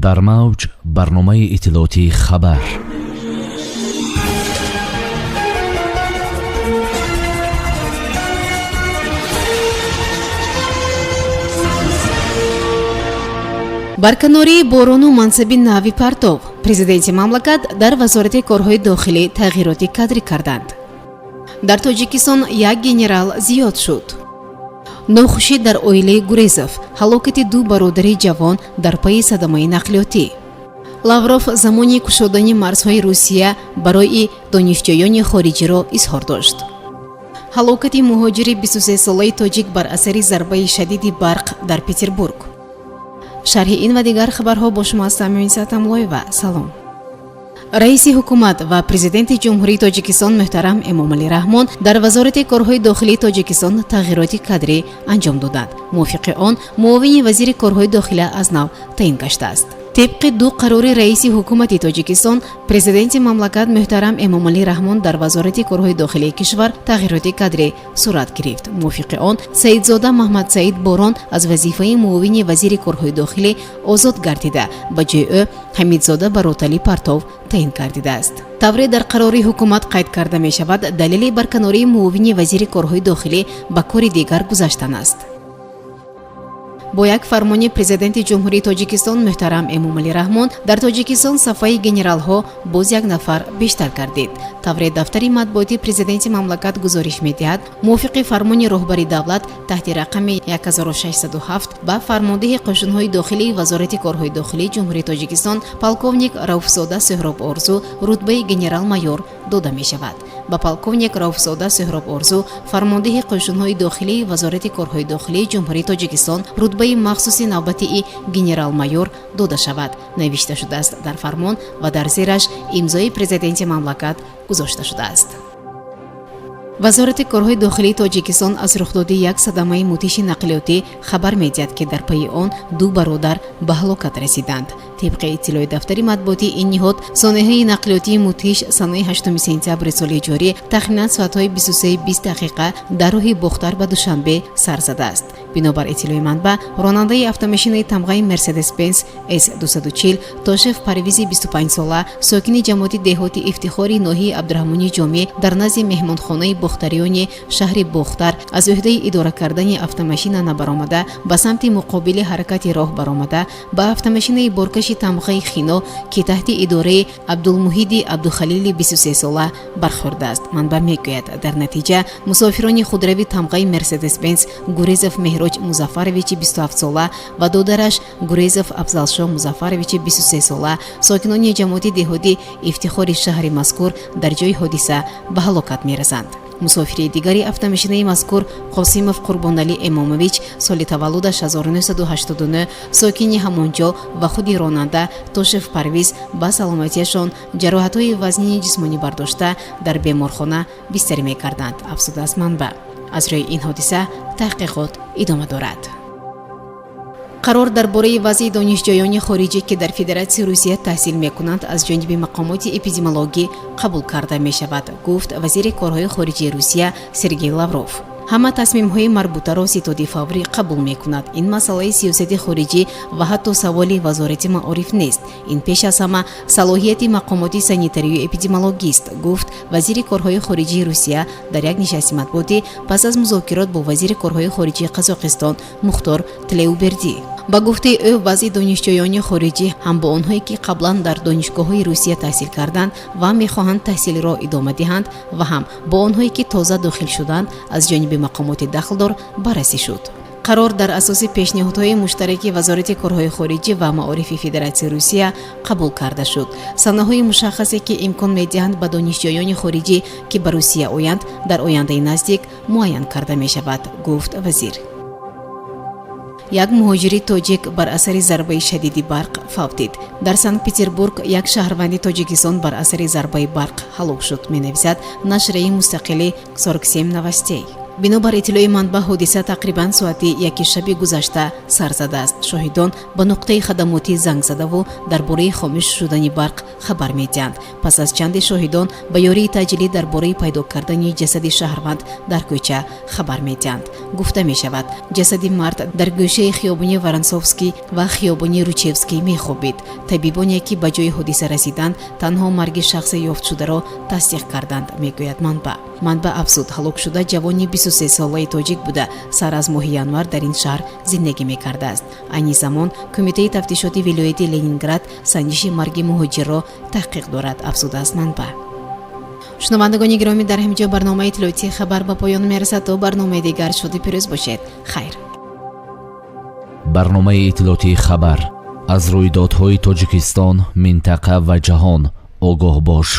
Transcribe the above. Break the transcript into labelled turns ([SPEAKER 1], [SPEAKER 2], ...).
[SPEAKER 1] در موج برنامه اطلاعاتی خبر.
[SPEAKER 2] барканории борону мансаби нави партов президенти мамлакат дар вазорати корҳои дохилӣ тағйироти кадрӣ карданд. дар тоҷикистон як генерал зиёд шуд. нохушӣ дар оилаи гурезов, ҳалокати ду бародари ҷавон дар пайи садамаи нақлиётӣ. лавров замони кушодани марзҳои русия барои донишҷӯёни хориҷиро изҳор дошт. ҳалокати муҳоҷири 23 солаи тоҷик бар асари зарбаи шадиди барқ дар Петербург. шарҳи ин ва дигар хабарҳо бо шумо ҳастам. Амлоева, салом. раиси ҳукумат ва президенти ҷумҳурии тоҷикистон муҳтарам Эмомалӣ Раҳмон дар вазорати корҳои дохилии тоҷикистон тағйироти кадрӣ анҷом доданд. мувофиқи он муовини вазири корҳои дохила аз нав таъин гаштааст. тибқи ду қарори раиси ҳукумати тоҷикистон, президенти мамлакат муҳтарам Эмомалӣ Раҳмон дар вазорати корҳои дохилии кишвар тағйироти кадрӣ сурат гирифт. мувофиқи он Саидзода Маҳмадсаид Борон аз вазифаи муовини вазири корҳои дохилӣ озод гардида, ба ҷои ӯ Ҳамидзода Бароталӣ Партов таъин гардидааст. тавре дар қарори ҳукумат қайд карда мешавад, далели барканории муовини вазири корҳои дохилӣ ба кори дигар гузаштан аст. бо як фармони президенти ҷумҳурии тоҷикистон муҳтарам Эмомалӣ Раҳмон дар тоҷикистон сафаи генералҳо боз як нафар бештар гардид. тавре дафтари матбуоти президенти мамлакат гузориш медиҳад, мувофиқи фармони роҳбари давлат таҳти рақами 1607 ба фармондеҳи қошунҳои дохилии вазорати корҳои дохилии ҷумҳурии тоҷикистон полковник Рауфзода Сӯҳроб Орзу рутбаи генерал-майор дода мешавад. ба полковник Рауфзода Сӯҳроб Орзу фармондеҳи қошунҳои дохилии вазорати корҳои дохилии ҷумҳурии тоҷикистон рутбаи махсуси навбатии генерал-майор дода шавад, навишта шудааст дар фармон ва дар зираш имзои президенти мамлакат гузошта шудааст. вазорати корҳои дохилии тоҷикистон аз рухдоди як садамаи мутиши нақлиётӣ хабар медиҳад, ки дар пайи он ду бародар ба ҳалокат расиданд. тибқи иттилои дафтари матбуоти ин ниҳод, сонеҳаи нақлиётии мутиш санаи 8 сентябри соли ҷорӣ тахминан соатҳои 23:20 дар роҳи Бохтар ба Душанбе сар задааст. бинобар иттилои манба, ронандаи автомошинаи тамғаи Мерседес-Бенз S240 Тошев Парвизи 25 сола, сокини ҷамоати деҳоти Ифтихори ноҳияи Абдураҳмони Ҷомеъ дар назди меҳмонхонаи бохтарёни шаҳри Бохтар аз ӯҳдаи идора кардани автомошина набаромада, ба самти муқобили ҳаракати роҳ баромада, ба автомошинаи боркаши тамғаи Хино, ки таҳти идораи Абдулмуҳиди Абдухалили 23 сола бархӯрдааст. манба мегӯяд, дар натиҷа мусофирони худрави тамғаи Мерседес-Бенз Гурезов Меҳроҷ Музаффаровичи 27 сола ва додараш Гурезов Афзалшоҳ Музаффаровичи 23 сола, сокинони ҷамоати деҳоти Ифтихори шаҳри мазкур дар ҷои ҳодиса ба ҳалокат мерасанд. мусофири дигари автомошинаи мазкур Қосимов Қурбоналӣ Эмомович, соли таваллудаш 1989, сокини ҳамон ҷо ва худи ронанда Тошев Парвиз ба саломатиашон ҷароҳатҳои вазнини ҷисмонӣ бардошта дар беморхона бистарӣ мекарданд, афзудааст манба. аз рӯи ин ҳодиса таҳқиқот идома дорад. қарор дар бораи вазъи донишҷӯёни хориҷӣ, ки дар Федератсияи Русия таҳсил мекунанд, аз ҷониби мақомоти эпидемиологӣ қабул карда мешавад, гуфт вазири корҳои хориҷии Русия Сергей Лавров. ҳама тасмимҳои марбутаро ситоди фаврӣ қабул мекунад. ин масъалаи сиёсати хориҷӣ ва ҳатто саволи вазорати маориф нест. ин пеш аз ҳама салоҳияти мақомоти санитарию эпидемиологист, гуфт вазири корҳои хориҷии Русия дар як нишасти матбуотӣ пас аз музокирот бо вазири корҳои хориҷии Қазоқистон Мухтор Тлеубердӣ. ба гуфтаи ӯ, вазъи донишҷӯёни хориҷӣ ҳам бо онҳое, ки қаблан дар донишгоҳҳои Русия таҳсил карданд ва мехоҳанд таҳсилро идома диҳанд, ва ҳам бо онҳое, ки тоза дохил шуданд, аз ҷониби мақомоти дахлдор баррасӣ шуд. қарор дар асоси пешниҳодҳои муштараки вазорати корҳои хориҷӣ ва маорифи Федератсияи Русия қабул карда шуд. санаҳои мушаххасе, ки имкон медиҳанд ба донишҷӯёни хориҷӣ, ки ба Русия оянд, дар ояндаи наздик муайян карда мешавад, гуфт вазир. як муҳоҷири тоҷик бар асари зарбаи шадиди барқ фавтид. дар Санкт-Петербург як шаҳрванди Тоҷикистон бар асари зарбаи барқ ҳалок шуд, менависад нашраи мустақили 47 новостей. бинобар иттилои манбаъ ҳодиса тақрибан соати 1 шаби гузашта сар задааст. шоҳидон ба нуқтаи хадамотӣ занг задаву дар бораи хомӯш шудани барқ хабар медиҳанд. пас аз чанде шоҳидон ба ёрии таъҷилӣ дар бораи пайдо кардани ҷасади шаҳрванд дар кӯча хабар медиҳанд. гуфта мешавад ҷасади мард дар гӯшаи хиёбони Воронцовский ва хиёбони Ручевский мехобид. табибоне ки ба ҷои ҳодиса расиданд танҳо марги шахсе ёфтшударо тасдиқ карданд, мегӯяд манбаъ афзуд, ҳалок шуда ҷавони 23 солаи тоҷик буда сар аз моҳи январ дар ин шаҳр зиндагӣ мекардааст. айни замон кумитаи тафтишоти вилояти Ленинград санҷиши марги муҳоҷирро таҳқиқ дорад, афзудааст манбаъ. шунавандагони гиромӣ, дар ҳамин ҷо барномаи иттилоотии хабар ба поён мерасад. то барномаи дигар шоди пирӯз бошед. хайр.
[SPEAKER 1] барномаи иттилоотии хабар аз рӯйдодҳои Тоҷикистон, минтақа ва ҷаҳон огоҳ бош.